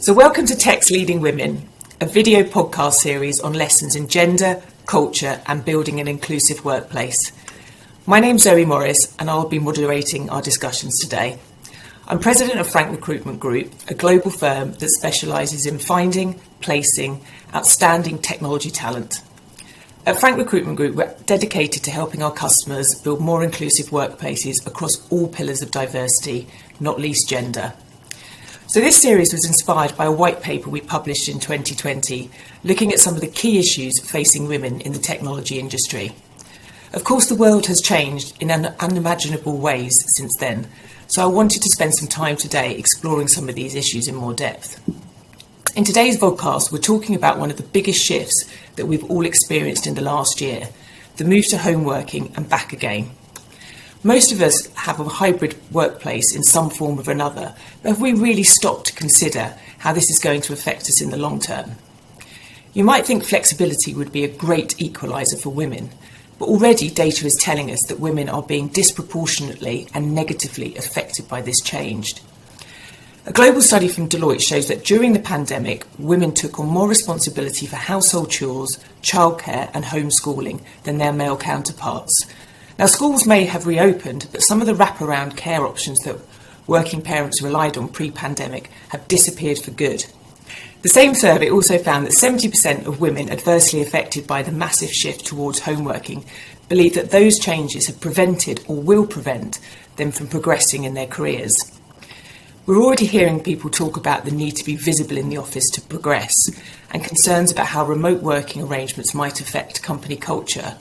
So welcome to Tech's Leading Women, a video podcast series on lessons in gender, culture and building an inclusive workplace. My name's Zoe Morris and I'll be moderating our discussions today. I'm president of Frank Recruitment Group, a global firm that specialises in finding, placing outstanding technology talent. At Frank Recruitment Group, we're dedicated to helping our customers build more inclusive workplaces across all pillars of diversity, not least gender. So this series was inspired by a white paper we published in 2020, looking at some of the key issues facing women in the technology industry. Of course, the world has changed in unimaginable ways since then, so I wanted to spend some time today exploring some of these issues in more depth. In today's podcast, we're talking about one of the biggest shifts that we've all experienced in the last year, the move to home working and back again. Most of us have a hybrid workplace in some form or another, but have we really stopped to consider how this is going to affect us in the long term? You might think flexibility would be a great equaliser for women, but already data is telling us that women are being disproportionately and negatively affected by this change. A global study from Deloitte shows that during the pandemic, women took on more responsibility for household chores, childcare and homeschooling than their male counterparts. Now, schools may have reopened, but some of the wraparound care options that working parents relied on pre-pandemic have disappeared for good. The same survey also found that 70% of women adversely affected by the massive shift towards home working believe that those changes have prevented or will prevent them from progressing in their careers. We're already hearing people talk about the need to be visible in the office to progress and concerns about how remote working arrangements might affect company culture.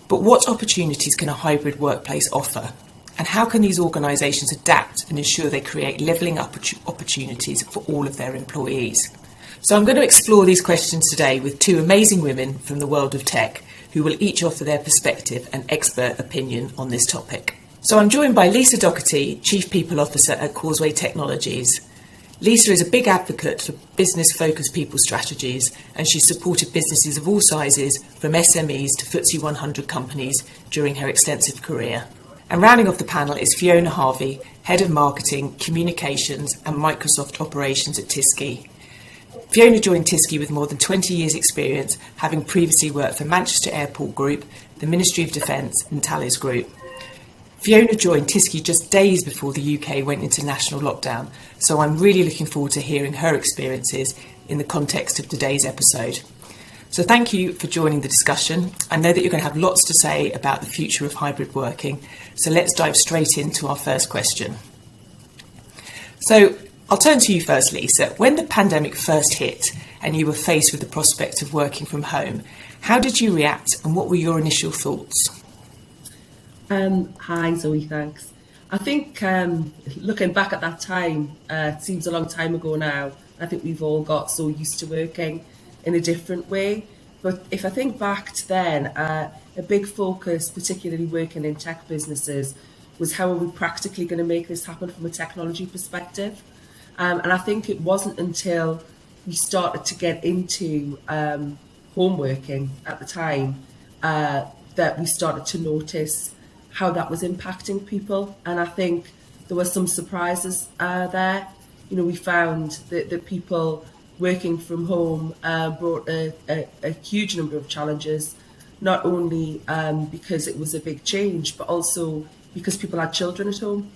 But what opportunities can a hybrid workplace offer? And how can these organisations adapt and ensure they create levelling up opportunities for all of their employees? So I'm going to explore these questions today with two amazing women from the world of tech who will each offer their perspective and expert opinion on this topic. So I'm joined by Lisa Doherty, Chief People Officer at Causeway Technologies. Lisa is a big advocate for business-focused people strategies, and she's supported businesses of all sizes, from SMEs to FTSE 100 companies, during her extensive career. And rounding off the panel is Fiona Harvey, Head of Marketing, Communications and Microsoft Operations at Tysky. Fiona joined Tysky with more than 20 years' experience, having previously worked for Manchester Airport Group, the Ministry of Defence and Thales Group. Fiona joined Tysky just days before the UK went into national lockdown, so I'm really looking forward to hearing her experiences in the context of today's episode. So thank you for joining the discussion. I know that you're going to have lots to say about the future of hybrid working, so let's dive straight into our first question. So I'll turn to you first, Lisa. When the pandemic first hit and you were faced with the prospect of working from home, how did you react and what were your initial thoughts? Hi Zoe, thanks. I think looking back at that time, it seems a long time ago now. I think we've all got so used to working in a different way. But if I think back to then, a big focus, particularly working in tech businesses, was how are we practically going to make this happen from a technology perspective? And I think it wasn't until we started to get into home working at the time that we started to notice how that was impacting people. And I think there were some surprises there. You know, we found that people working from home brought a huge number of challenges, not only because it was a big change, but also because people had children at home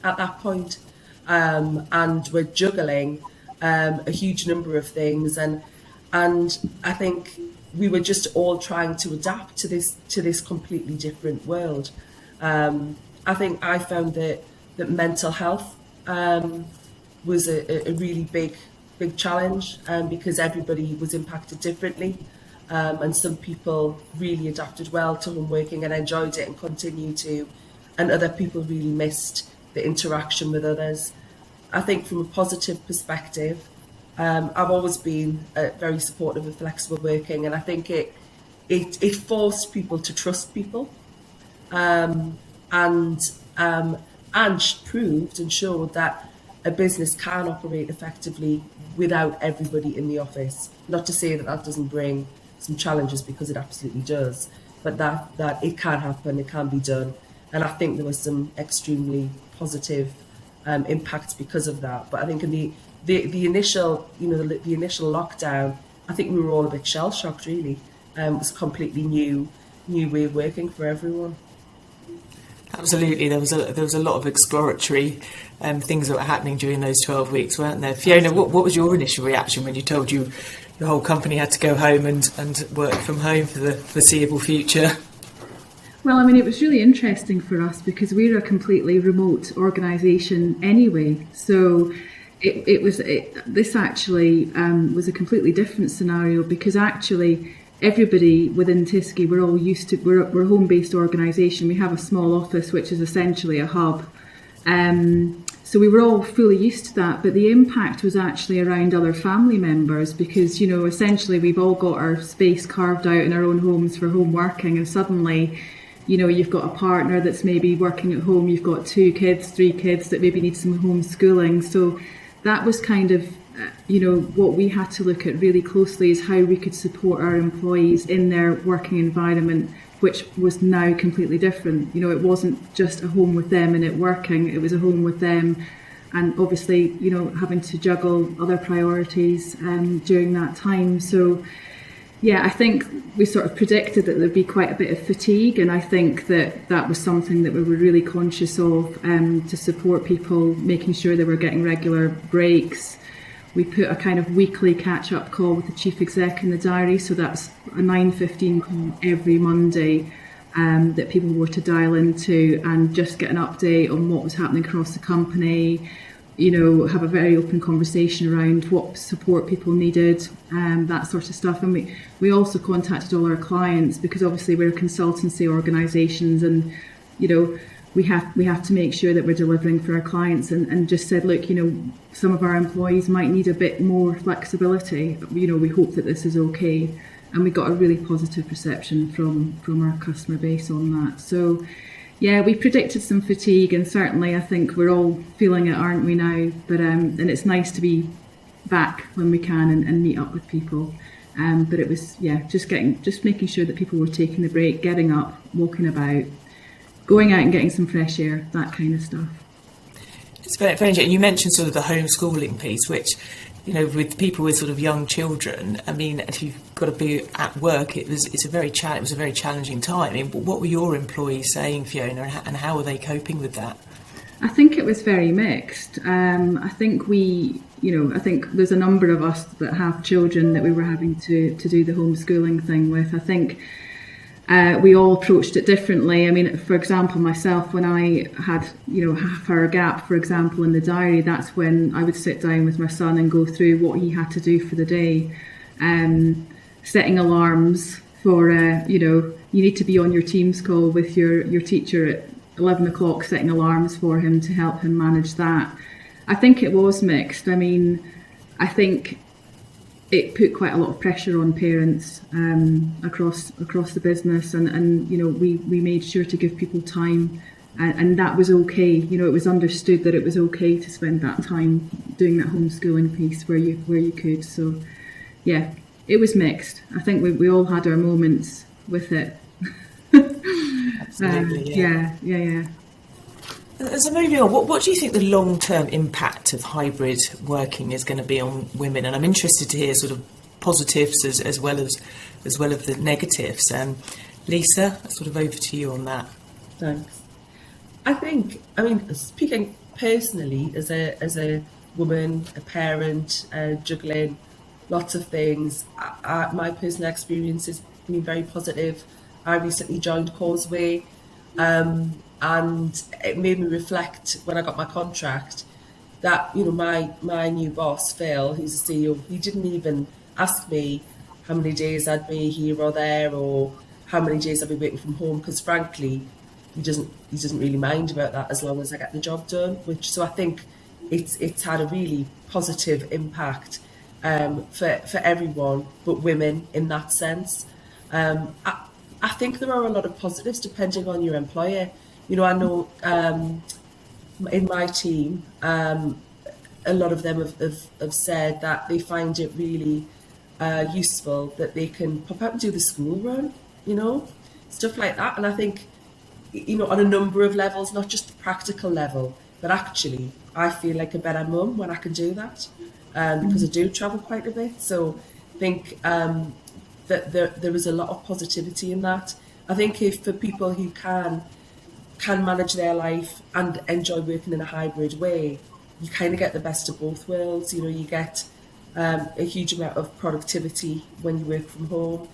at that point, and were juggling a huge number of things. And I think we were just all trying to adapt to this completely different world. I think I found that mental health was a really big challenge, because everybody was impacted differently, and some people really adapted well to home working and enjoyed it and continue to, and other people really missed the interaction with others. I think from a positive perspective, I've always been very supportive of flexible working, and I think it forced people to trust people. And proved and showed that a business can operate effectively without everybody in the office. Not to say that that doesn't bring some challenges, because it absolutely does, but that it can happen, it can be done. And I think there was some extremely positive impacts because of that. But I think in the initial, the initial lockdown, I think we were all a bit shell shocked. Really, it was a completely new way of working for everyone. Absolutely, there was a lot of exploratory things that were happening during those 12 weeks, weren't there? Fiona, what was your initial reaction when you told your whole company had to go home and work from home for the foreseeable future? Well, I mean, it was really interesting for us because we're a completely remote organisation anyway. So this actually was a completely different scenario because actually everybody within Tyskie, we're all used to, we're a home-based organisation. We have a small office, which is essentially a hub. So we were all fully used to that, but the impact was actually around other family members because, essentially we've all got our space carved out in our own homes for home working, and suddenly, you've got a partner that's maybe working at home, you've got 2 kids, 3 kids that maybe need some homeschooling. So that was kind of, what we had to look at really closely is how we could support our employees in their working environment, which was now completely different. It wasn't just a home with them and it working, it was a home with them and obviously, having to juggle other priorities during that time. So yeah, I think we sort of predicted that there'd be quite a bit of fatigue, and I think that was something that we were really conscious of to support people, making sure they were getting regular breaks. We put a kind of weekly catch-up call with the chief exec in the diary, so that's a 9:15 call every Monday that people were to dial into and just get an update on what was happening across the company, have a very open conversation around what support people needed, that sort of stuff. And we also contacted all our clients because obviously we're consultancy organisations and, we have to make sure that we're delivering for our clients and just said, look, some of our employees might need a bit more flexibility. We hope that this is okay. And we got a really positive reception from our customer base on that. So yeah, we predicted some fatigue, and certainly I think we're all feeling it, aren't we now? But and it's nice to be back when we can and meet up with people. But it was just making sure that people were taking the break, getting up, walking about, going out and getting some fresh air, that kind of stuff. It's very interesting. You mentioned sort of the homeschooling piece, which, with people with sort of young children, I mean, if you've got to be at work, it was a very challenging time. I mean, what were your employees saying, Fiona, and how were they coping with that? I think it was very mixed. I think I think there's a number of us that have children that we were having to do the homeschooling thing with. I think we all approached it differently. I mean, for example, myself, when I had, half-hour gap, for example, in the diary, that's when I would sit down with my son and go through what he had to do for the day. Setting alarms for, you need to be on your Teams call with your teacher at 11 o'clock, setting alarms for him to help him manage that. I think it was mixed. I mean, I think it put quite a lot of pressure on parents across the business, and we made sure to give people time, and that was okay. It was understood that it was okay to spend that time doing that homeschooling piece where you could. So yeah, it was mixed. I think we all had our moments with it. Absolutely, yeah. So moving on, what do you think the long-term impact of hybrid working is going to be on women? And I'm interested to hear sort of positives as well as the negatives. Lisa, sort of over to you on that. Thanks. I mean, speaking personally as a woman, a parent, juggling lots of things, my personal experience has been very positive. I recently joined Causeway. And it made me reflect when I got my contract that, my new boss, Phil, who's the CEO, he didn't even ask me how many days I'd be here or there or how many days I'd be working from home, because frankly, he doesn't really mind about that as long as I get the job done. So I think it's had a really positive impact for everyone, but women in that sense. I think there are a lot of positives depending on your employer. I know in my team, a lot of them have said that they find it really useful that they can pop out and do the school run, stuff like that. And I think, on a number of levels, not just the practical level, but actually I feel like a better mum when I can do that. because I do travel quite a bit. So I think that there is a lot of positivity in that. I think if for people who can manage their life and enjoy working in a hybrid way, you kind of get the best of both worlds. You know, you get a huge amount of productivity when you work from home.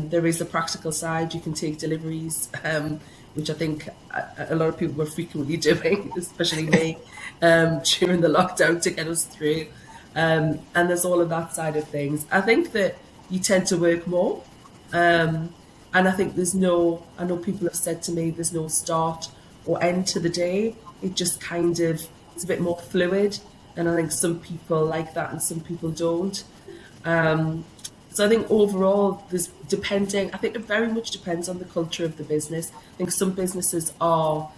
There is the practical side. You can take deliveries, which I think a lot of people were frequently doing, especially me, during the lockdown to get us through. And there's all of that side of things. I think that you tend to work more. And I think I know people have said to me, there's no start or end to the day. It just kind of, it's a bit more fluid. And I think some people like that and some people don't. So I think overall, I think it very much depends on the culture of the business. I think some businesses are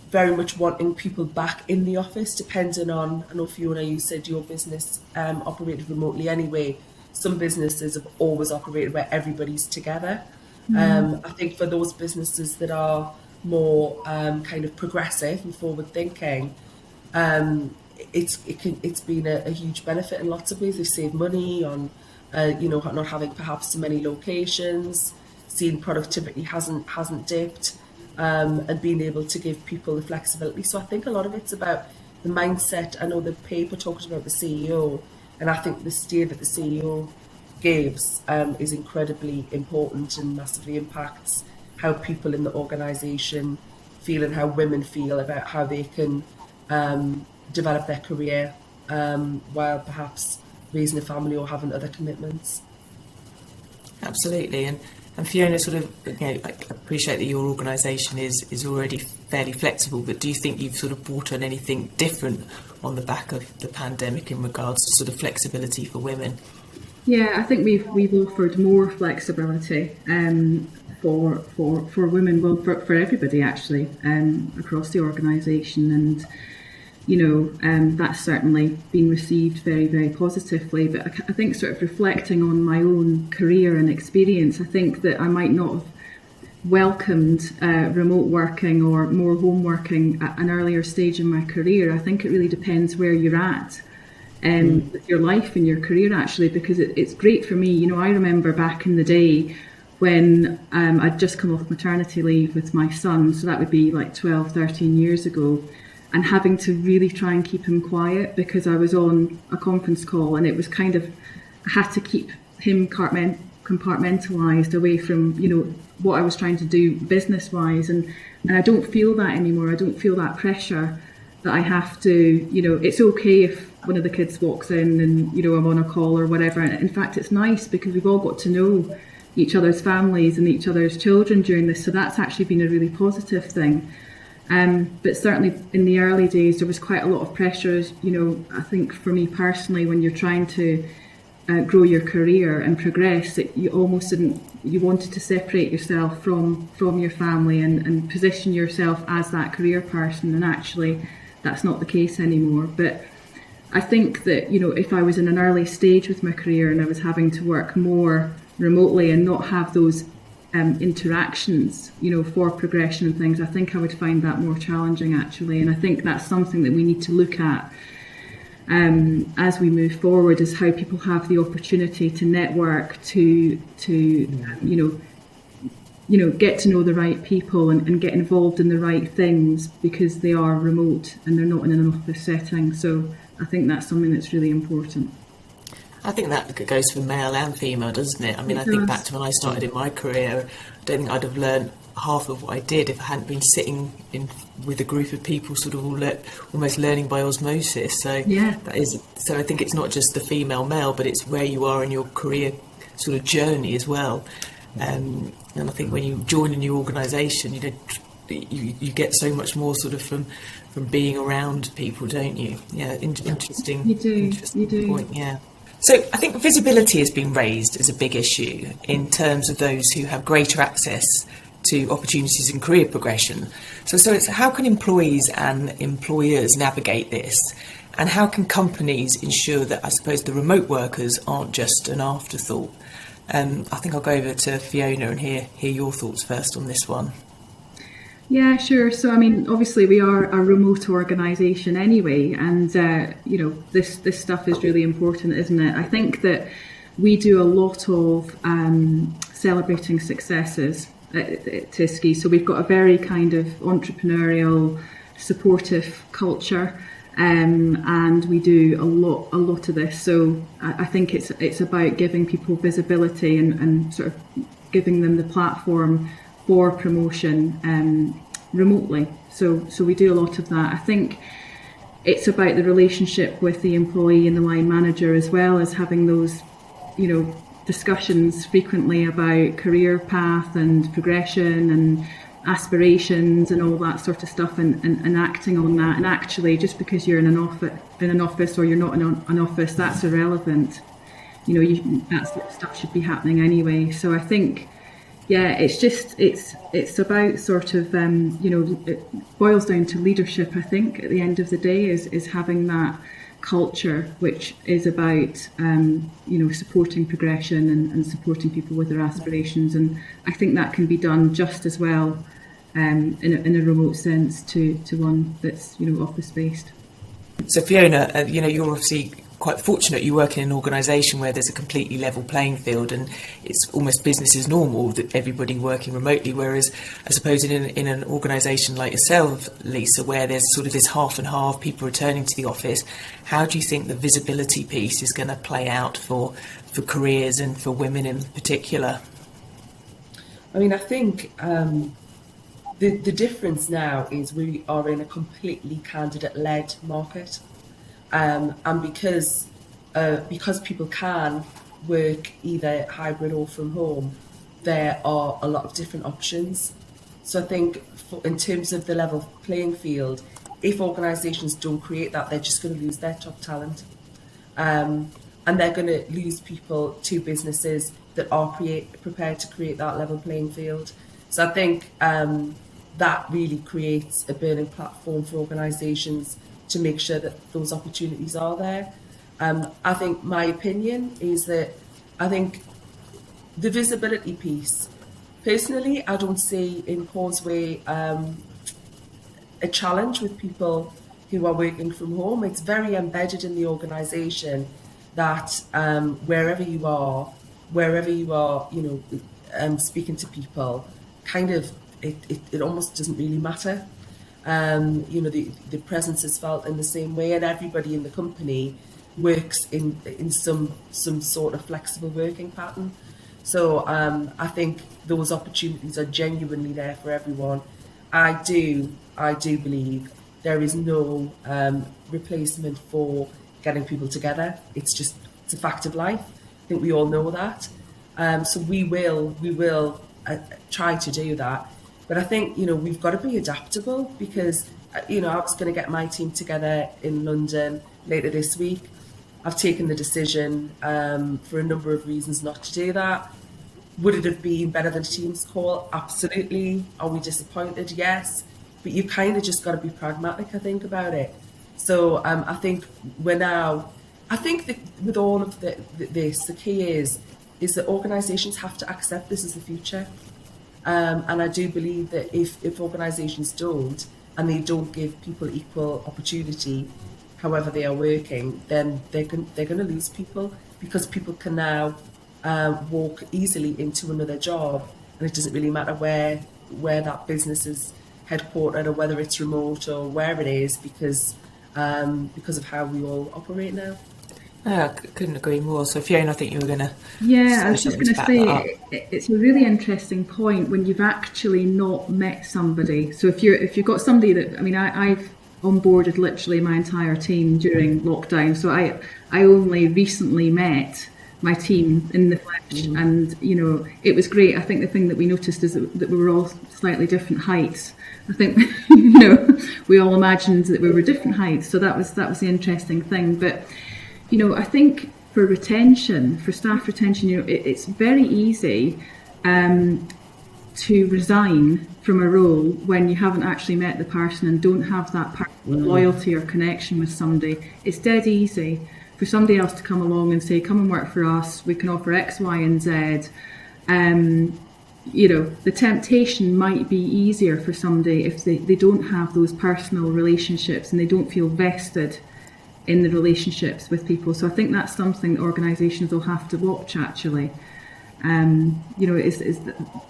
very much wanting people back in the office, depending on, I know Fiona, you said your business operated remotely anyway. Some businesses have always operated where everybody's together. I think for those businesses that are more kind of progressive and forward thinking, it's been a huge benefit in lots of ways. They've saved money on not having perhaps so many locations, seeing productivity hasn't dipped, and being able to give people the flexibility. So I think a lot of it's about the mindset. I know the paper talked about the CEO, and I think the steer that the CEO gives is incredibly important and massively impacts how people in the organisation feel and how women feel about how they can develop their career while perhaps raising a family or having other commitments. Absolutely. And Fiona, sort of, I appreciate that your organisation is already fairly flexible, but do you think you've sort of brought on anything different on the back of the pandemic in regards to sort of flexibility for women? Yeah, I think we've offered more flexibility for women, well, for everybody actually, across the organisation, and that's certainly been received very, very positively. But I think sort of reflecting on my own career and experience, I think that I might not have welcomed remote working or more home working at an earlier stage in my career. I think it really depends where you're at with your life and your career, actually, because it's great for me. I remember back in the day when I'd just come off maternity leave with my son, so that would be like 12, 13 years ago, and having to really try and keep him quiet because I was on a conference call, and it was kind of, I had to keep him compartmentalised away from, what I was trying to do business-wise. And I don't feel that anymore. I don't feel that pressure that I have to, it's okay if one of the kids walks in and, I'm on a call or whatever. And in fact, it's nice because we've all got to know each other's families and each other's children during this. So that's actually been a really positive thing. But certainly in the early days, there was quite a lot of pressures. I think for me personally, when you're trying to grow your career and progress, that you almost you wanted to separate yourself from your family and position yourself as that career person. And actually, that's not the case anymore. But I think that, if I was in an early stage with my career and I was having to work more remotely and not have those interactions, for progression and things, I think I would find that more challenging, actually. And I think that's something that we need to look at as we move forward, is how people have the opportunity to network, to get to know the right people and get involved in the right things because they are remote and they're not in an office setting. So I think that's something that's really important. I think that goes for male and female, doesn't it? I mean, I think back to when I started in my career, I don't think I'd have learned half of what I did if I hadn't been sitting with a group of people sort of almost learning by osmosis. So so I think it's not just the female male, but it's where you are in your career sort of journey as well. And I think when you join a new organisation, you get so much more sort of from being around people, don't you? Yeah, interesting. You do. Interesting point. Yeah. So I think visibility has been raised as a big issue in terms of those who have greater access to opportunities in career progression. So it's how can employees and employers navigate this? And how can companies ensure that, I suppose, the remote workers aren't just an afterthought? I think I'll go over to Fiona and hear your thoughts first on this one. Yeah, sure. So, I mean, obviously, we are a remote organisation anyway, and this stuff is really important, isn't it? I think that we do a lot of celebrating successes at Tyskie. So we've got a very kind of entrepreneurial, supportive culture, and we do a lot of this. So I think it's about giving people visibility and sort of giving them the platform for promotion remotely. So we do a lot of that. I think it's about the relationship with the employee and the line manager, as well as having those, discussions frequently about career path and progression and aspirations and all that sort of stuff, and acting on that. And actually, just because you're in an office or you're not in an office, that's irrelevant. That sort of stuff should be happening anyway. So I think, yeah, it's about sort of it boils down to leadership. I think at the end of the day is having that culture which is about supporting progression and supporting people with their aspirations, and I think that can be done just as well in a remote sense to one that's office based. So Fiona, you're obviously quite fortunate. You work in an organisation where there's a completely level playing field, and it's almost business as normal that everybody working remotely. Whereas, I suppose in an organisation like yourself, Lisa, where there's sort of this half and half, people returning to the office, how do you think the visibility piece is going to play out for careers and for women in particular? I mean, I think the difference now is we are in a completely candidate-led market. And because people can work either hybrid or from home, there are a lot of different options. So I think in terms of the level playing field, if organisations don't create that, they're just going to lose their top talent. And they're going to lose people to businesses that are prepared to create that level playing field. So I think that really creates a burning platform for organisations to make sure that those opportunities are there. I think my opinion is that I think the visibility piece, personally, I don't see in Causeway a challenge with people who are working from home. It's very embedded in the organisation that wherever you are, speaking to people, kind of it almost doesn't really matter. The presence is felt in the same way, and everybody in the company works in some sort of flexible working pattern. So I think those opportunities are genuinely there for everyone. I do believe there is no replacement for getting people together. It's a fact of life. I think we all know that. So we will try to do that. But I think, we've got to be adaptable, because, I was going to get my team together in London later this week. I've taken the decision for a number of reasons not to do that. Would it have been better than a Teams call? Absolutely. Are we disappointed? Yes. But you kind of just got to be pragmatic, I think, about it. So I think that with all of this, the key is that organisations have to accept this as the future. And I do believe that if organisations don't, and they don't give people equal opportunity, however they are working, then they're going to lose people, because people can now walk easily into another job, and it doesn't really matter where that business is headquartered or whether it's remote or where it is, because of how we all operate now. I couldn't agree more. So Fiona, I think you were going to... Yeah, I was just going to say, it's a really interesting point when you've actually not met somebody. So if you've got somebody that, I've onboarded literally my entire team during lockdown. So I only recently met my team in the flesh, and it was great. I think the thing that we noticed is that we were all slightly different heights. I think we all imagined that we were different heights. So that was the interesting thing. But I think for staff retention, it's very easy to resign from a role when you haven't actually met the person and don't have that loyalty or connection with somebody. It's dead easy for somebody else to come along and say, come and work for us, we can offer X, Y and Z. the temptation might be easier for somebody if they don't have those personal relationships and they don't feel vested in the relationships with people. So I think that's something that organisations will have to watch, actually.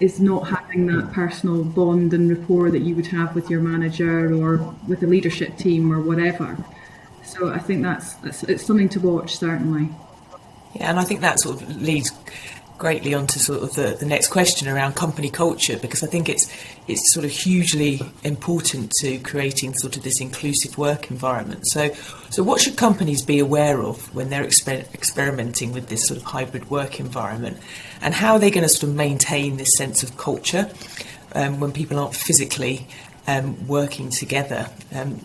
Is not having that personal bond and rapport that you would have with your manager or with the leadership team or whatever. So I think it's something to watch, certainly. Yeah, and I think that sort of leads greatly onto sort of the next question around company culture, because I think it's sort of hugely important to creating sort of this inclusive work environment. So what should companies be aware of when they're experimenting with this sort of hybrid work environment, and how are they going to sort of maintain this sense of culture when people aren't physically working together?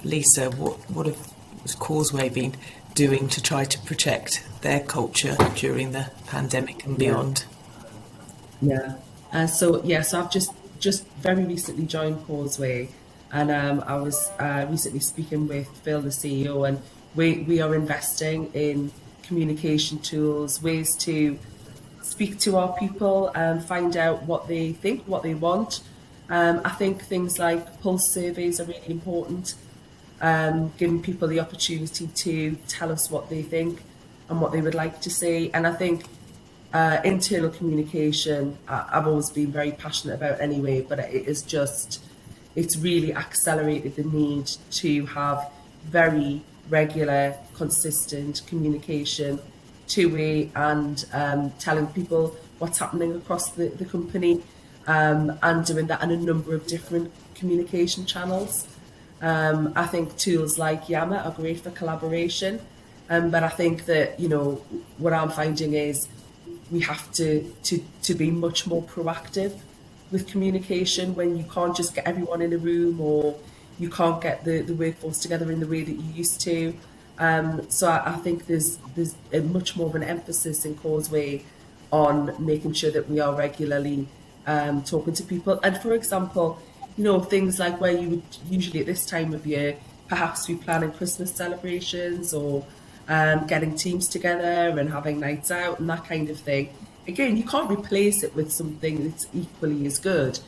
Lisa, what has Causeway been doing to try to protect their culture during the pandemic and beyond? So I've just very recently joined Causeway, and I was recently speaking with Phil, the CEO, and we are investing in communication tools, ways to speak to our people and find out what they think, what they want. I think things like pulse surveys are really important. Giving people the opportunity to tell us what they think and what they would like to see. And I think internal communication, I've always been very passionate about anyway, but it's really accelerated the need to have very regular, consistent communication, two-way, and telling people what's happening across the company, and doing that in a number of different communication channels. I think tools like Yammer are great for collaboration, but I think that, what I'm finding is we have to be much more proactive with communication when you can't just get everyone in a room, or you can't get the workforce together in the way that you used to. So I think there's a much more of an emphasis in Causeway on making sure that we are regularly talking to people. And for example, things like where you would usually at this time of year perhaps be planning Christmas celebrations, or getting teams together and having nights out and that kind of thing. Again, you can't replace it with something that's equally as good.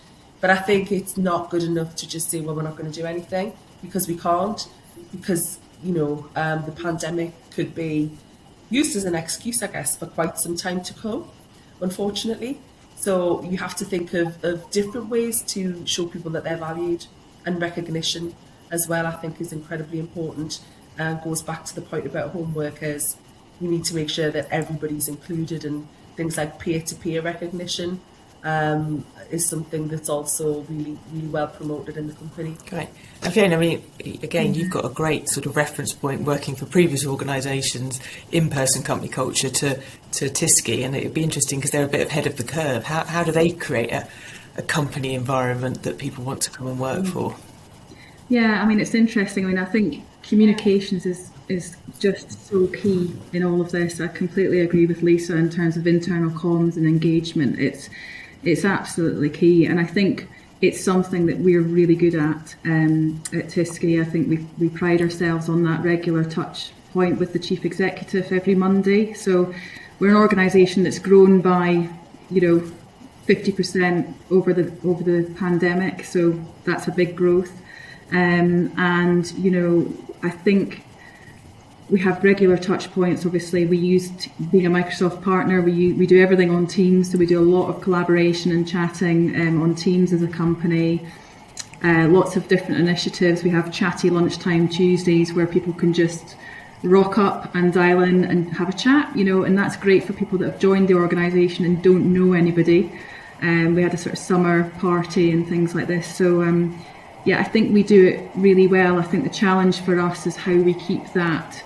But I think it's not good enough to just say, well, we're not going to do anything, because we can't. Because, the pandemic could be used as an excuse, I guess, for quite some time to come, unfortunately. So you have to think of different ways to show people that they're valued, and recognition as well, I think, is incredibly important, and goes back to the point about home workers. We need to make sure that everybody's included, and things like peer-to-peer recognition is something that's also really, really well promoted in the company. Great. And Fiona, again, you've got a great sort of reference point working for previous organisations, in-person company culture, to Tyskie, and it'd be interesting because they're a bit ahead of the curve. How do they create a company environment that people want to come and work for? Yeah, it's interesting. I think communications is just so key in all of this. I completely agree with Lisa in terms of internal comms and engagement. It's absolutely key, and I think it's something that we're really good at Tyskie. I think we pride ourselves on that regular touch point with the chief executive every Monday. So we're an organisation that's grown by 50% over the pandemic. So that's a big growth, and I think we have regular touch points. Obviously, we used being a Microsoft partner. We do everything on Teams, so we do a lot of collaboration and chatting on Teams as a company. Lots of different initiatives. We have chatty lunchtime Tuesdays where people can just rock up and dial in and have a chat, and that's great for people that have joined the organisation and don't know anybody. We had a sort of summer party and things like this. So I think we do it really well. I think the challenge for us is how we keep that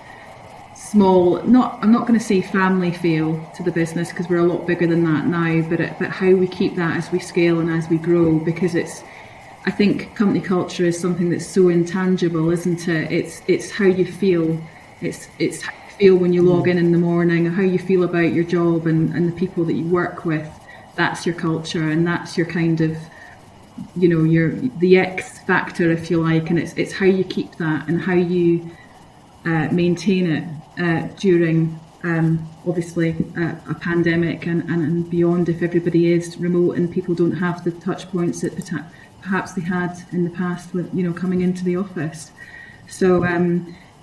small, I'm not going to say family feel to the business, because we're a lot bigger than that now, but how we keep that as we scale and as we grow, because I think company culture is something that's so intangible, isn't it? It's how you feel. It's how you feel when you log in the morning, how you feel about your job and the people that you work with. That's your culture, and that's your kind of, the X factor, if you like, and it's how you keep that and how you maintain it during obviously a pandemic and beyond, if everybody is remote and people don't have the touch points that perhaps they had in the past with, coming into the office. So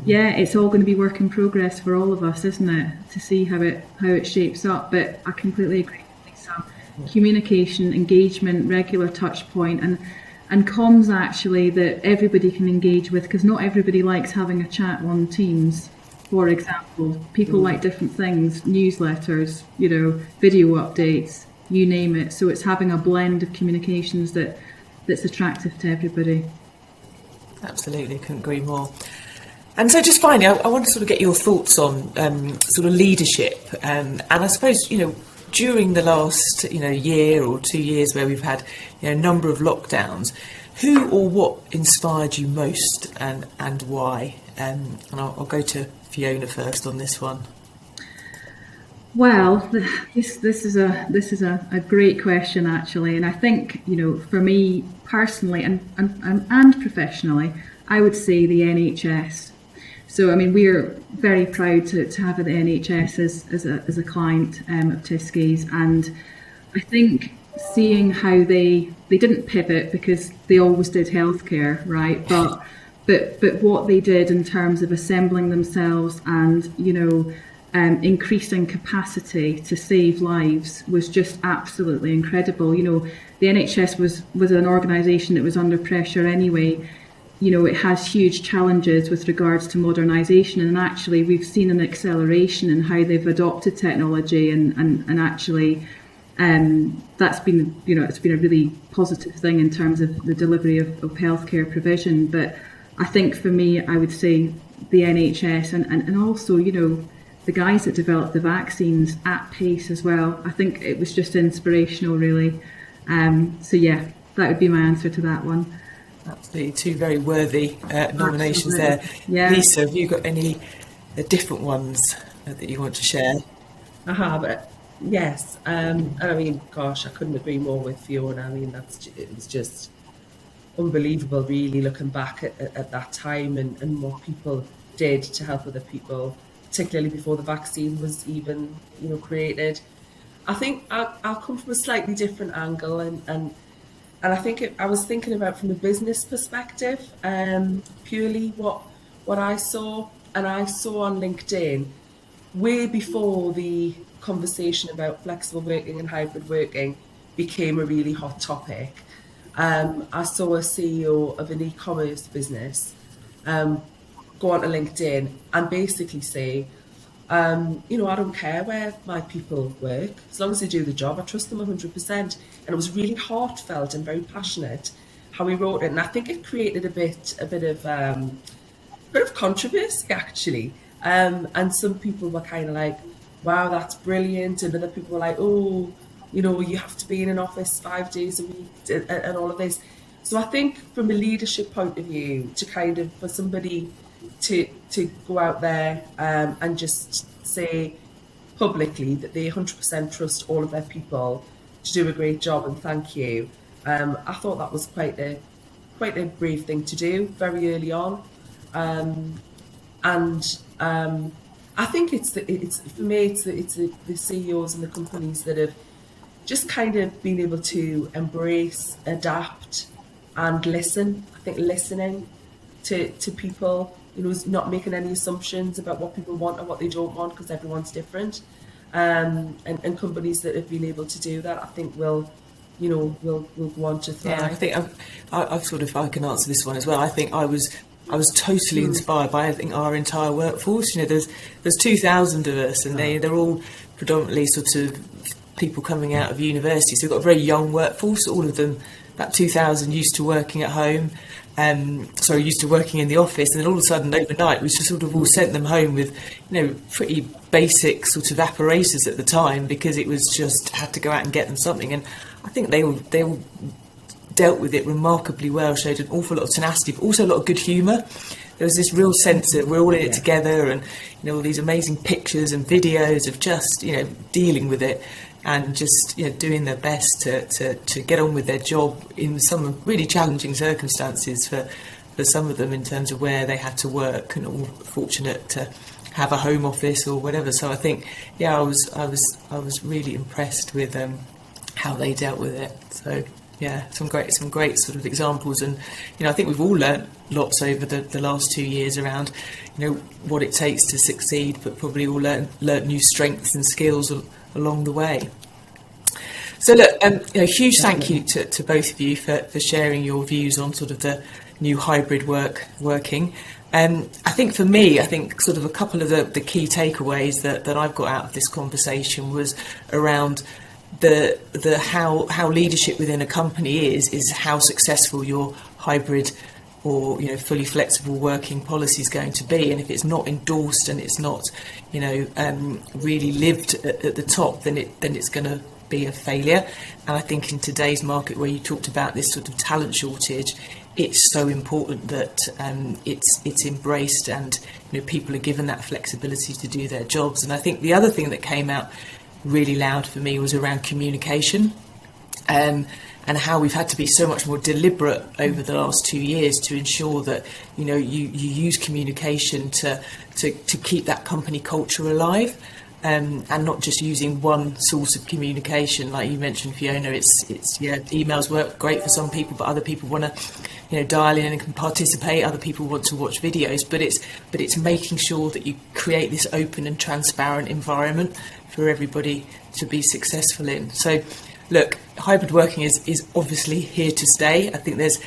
it's all going to be work in progress for all of us, isn't it, to see how it shapes up. But I completely agree with Lisa. Communication, engagement, regular touch point, and comms actually that everybody can engage with, because not everybody likes having a chat on Teams, for example. People like different things, newsletters, video updates, you name it. So it's having a blend of communications that's attractive to everybody. Absolutely, couldn't agree more. And so just finally, I want to sort of get your thoughts on sort of leadership. And I suppose, during the last, year or 2 years where we've had a number of lockdowns, who or what inspired you most and why? And I'll go to Fiona first on this one. Well, this is a great question actually, and I think for me personally and professionally, I would say the NHS. So I mean, we're very proud to have the NHS as a client of Tiske's, and I think seeing how they didn't pivot because they always did healthcare, right? But what they did in terms of assembling themselves and increasing capacity to save lives was just absolutely incredible. The NHS was an organisation that was under pressure anyway. It has huge challenges with regards to modernisation, and actually we've seen an acceleration in how they've adopted technology, and actually that's been it's been a really positive thing in terms of the delivery of healthcare provision. But I think for me, I would say the NHS and also the guys that developed the vaccines at pace as well. I think it was just inspirational, really. So yeah, that would be my answer to that one. Absolutely, two very worthy nominations. Absolutely. There. Yeah. Lisa, have you got any different ones that you want to share? I have, yes. And I mean, gosh, I couldn't agree more with Fiona. I mean, it was just unbelievable, really, looking back at that time and what people did to help other people, particularly before the vaccine was even, created. I think I'll come from a slightly different angle, and I think I was thinking about from a business perspective, purely what I saw, and I saw on LinkedIn way before the conversation about flexible working and hybrid working became a really hot topic. I saw a CEO of an e-commerce business go onto LinkedIn and basically say, I don't care where my people work, as long as they do the job, I trust them 100%. And it was really heartfelt and very passionate how he wrote it. And I think it created a bit of controversy, actually. And some people were kind of like, wow, that's brilliant. And other people were like, oh, you have to be in an office 5 days a week and all of this. So I think from a leadership point of view, to kind of, for somebody to go out there and just say publicly that they 100% trust all of their people to do a great job and thank you. I thought that was quite a brave thing to do very early on. I think it's the CEOs and the companies that have just kind of been able to embrace, adapt, and listen. I think listening to people, not making any assumptions about what people want and what they don't want, because everyone's different. And companies that have been able to do that, I think will go on to thrive. Yeah, I think I can answer this one as well. I think I was totally inspired by, I think, our entire workforce. There's 2,000 of us, and they're all predominantly sort of people coming out of university. So we've got a very young workforce. All of them, about 2,000, used to working at home. Used to working in the office, and then all of a sudden overnight we just sort of all sent them home with pretty basic sort of apparatus at the time, because it was just had to go out and get them something. And I think they all dealt with it remarkably well, showed an awful lot of tenacity, but also a lot of good humour. There was this real sense that we're all in it together, and all these amazing pictures and videos of just dealing with it, and just doing their best to get on with their job in some really challenging circumstances for some of them in terms of where they had to work, and all fortunate to have a home office or whatever. So I think, I was really impressed with how they dealt with it. So yeah, some great sort of examples, and I think we've all learnt lots over the last 2 years around what it takes to succeed, but probably all learnt new strengths and skills along the way. So look, huge thank you to both of you for sharing your views on sort of the new hybrid working. I think for me, sort of a couple of the key takeaways that I've got out of this conversation was around the how leadership within a company is how successful your hybrid or fully flexible working policy is going to be, and if it's not endorsed and it's not really lived at the top, then it's going to be a failure. And I think in today's market, where you talked about this sort of talent shortage, it's so important that it's embraced, and people are given that flexibility to do their jobs. And I think the other thing that came out really loud for me was around communication, and how we've had to be so much more deliberate over the last 2 years to ensure that you use communication to keep that company culture alive. And not just using one source of communication, like you mentioned, Fiona. It's emails work great for some people, but other people want to dial in and can participate. Other people want to watch videos, but it's making sure that you create this open and transparent environment for everybody to be successful in. So look, hybrid working is obviously here to stay. I think there's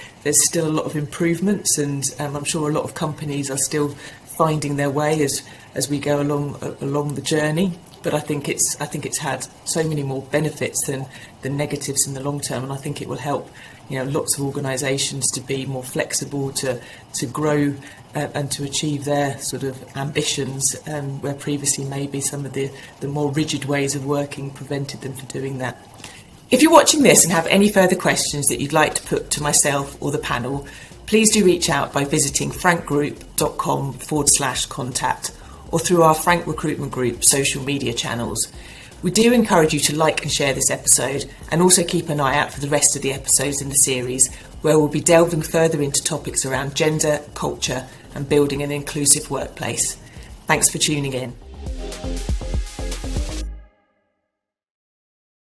still a lot of improvements, and I'm sure a lot of companies are still finding their way as we go along the journey. But I think it's had so many more benefits than negatives in the long term, and I think it will help lots of organisations to be more flexible, to grow and to achieve their sort of ambitions, where previously maybe some of the more rigid ways of working prevented them from doing that. If you're watching this and have any further questions that you'd like to put to myself or the panel, please do reach out by visiting frankgroup.com/contact or through our Frank Recruitment Group social media channels. We do encourage you to like and share this episode, and also keep an eye out for the rest of the episodes in the series, where we'll be delving further into topics around gender, culture, and building an inclusive workplace. Thanks for tuning in.